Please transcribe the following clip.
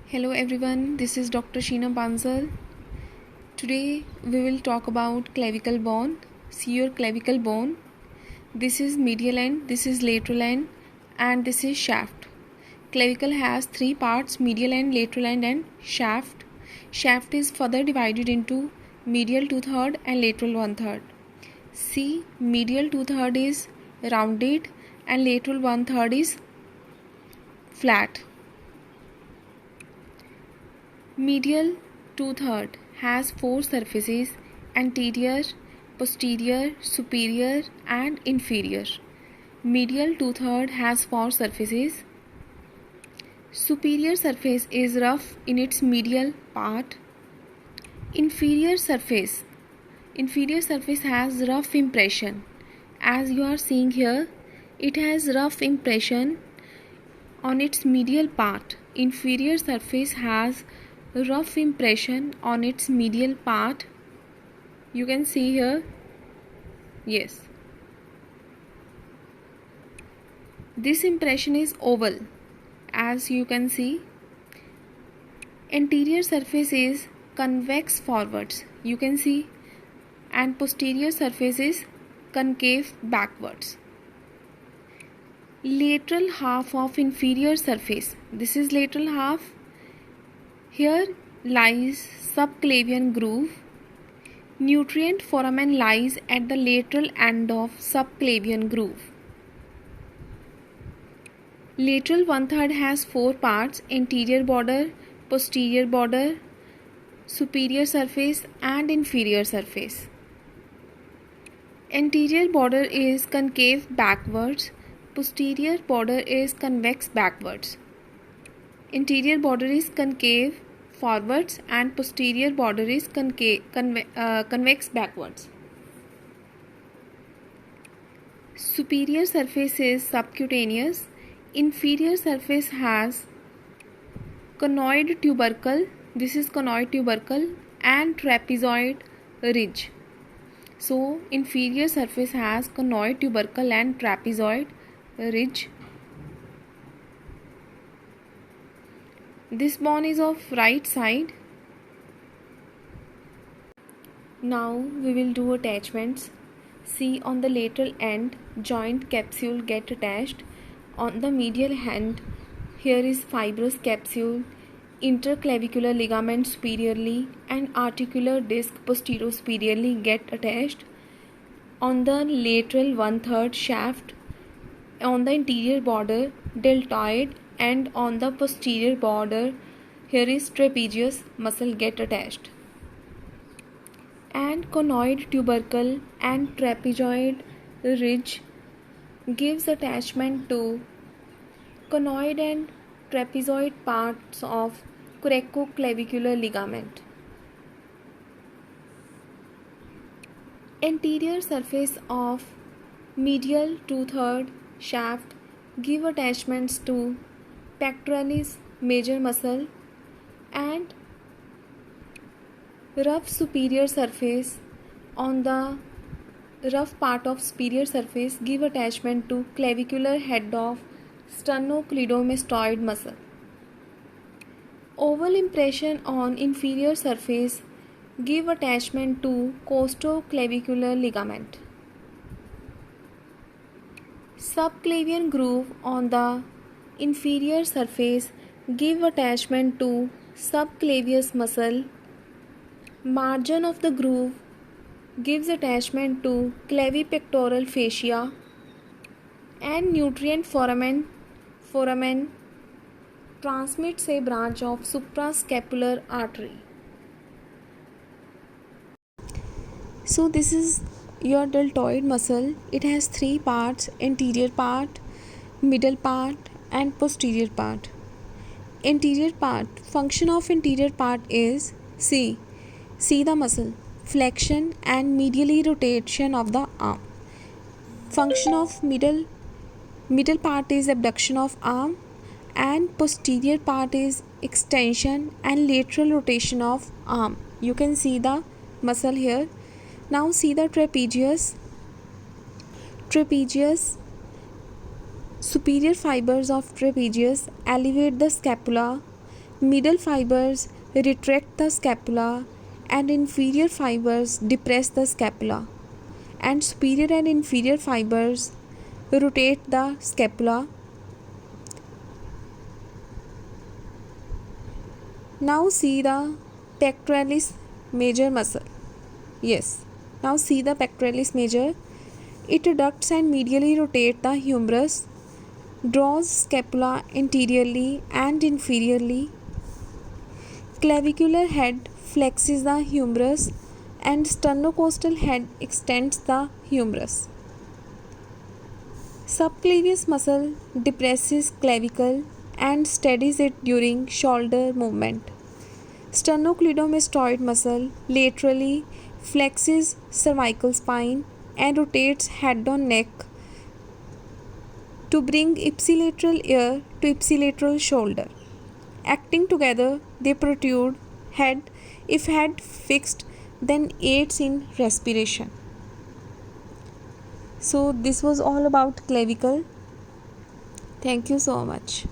Hello everyone, this is Dr. Sheena Bansal. Today we will talk about clavicle bone. See your clavicle bone. This is medial end, this is lateral end, and this is shaft. Clavicle has three parts: medial end, lateral end, and shaft. Shaft is further divided into medial 2/3 and lateral 1/3. See, medial 2/3 is rounded and lateral 1/3 is flat. Medial 2/3 has four surfaces: anterior, posterior, superior, and inferior. Medial 2/3 has four surfaces. Superior surface is rough in its medial part. Inferior surface has rough impression. As you are seeing here, it has rough impression on its medial part. Inferior surface has rough impression on its medial part. You can see here. Yes, this impression is oval, as you can see. Anterior surface is convex forwards, you can see, and posterior surface is concave backwards. Lateral half of inferior surface, this is lateral half. Here lies subclavian groove. Nutrient foramen lies at the lateral end of subclavian groove. Lateral 1/3 has four parts: anterior border, posterior border, superior surface, and inferior surface. Anterior border is concave backwards, posterior border is convex backwards. Anterior border is concave forwards and posterior border is convex backwards. Superior surface is subcutaneous. Inferior surface has conoid tubercle, this is conoid tubercle, and trapezoid ridge. So inferior surface has conoid tubercle and trapezoid ridge. This bone is of right side. Now we will do attachments. See, on the lateral end, joint capsule get attached. On the medial end, here is fibrous capsule, interclavicular ligament superiorly and articular disc posterior-superiorly get attached. On the lateral 1/3 shaft, on the anterior border, deltoid, and on the posterior border, here is trapezius muscle get attached. And conoid tubercle and trapezoid ridge gives attachment to conoid and trapezoid parts of coracoclavicular ligament. Anterior surface of medial 2/3 shaft give attachments to pectoralis major muscle, and rough superior surface on the rough part of superior surface give attachment to clavicular head of sternocleidomastoid muscle. Oval impression on inferior surface give attachment to costoclavicular ligament. Subclavian groove on the inferior surface give attachment to subclavius muscle. Margin of the groove gives attachment to clavipectoral fascia, and nutrient foramen transmits a branch of suprascapular artery. So this is your deltoid muscle. It has three parts: anterior part, middle part, and posterior part. Anterior part, function of anterior part is see the muscle, flexion and medially rotation of the arm. Function of middle part is abduction of arm, and posterior part is extension and lateral rotation of arm. You can see the muscle here. Now see the trapezius. Superior fibers of trapezius elevate the scapula. Middle fibers retract the scapula and inferior fibers depress the scapula, and superior and inferior fibers rotate the scapula. Now see the pectoralis major muscle. Yes, now see the pectoralis major. It adducts and medially rotates the humerus, draws scapula anteriorly and inferiorly. Clavicular head flexes the humerus and sternocostal head extends the humerus. Subclavius muscle depresses clavicle and steadies it during shoulder movement. Sternocleidomastoid muscle laterally flexes cervical spine and rotates head on neck to bring ipsilateral ear to ipsilateral shoulder. Acting together, they protrude head. If head fixed, then aids in respiration. So this was all about clavicle. Thank you so much.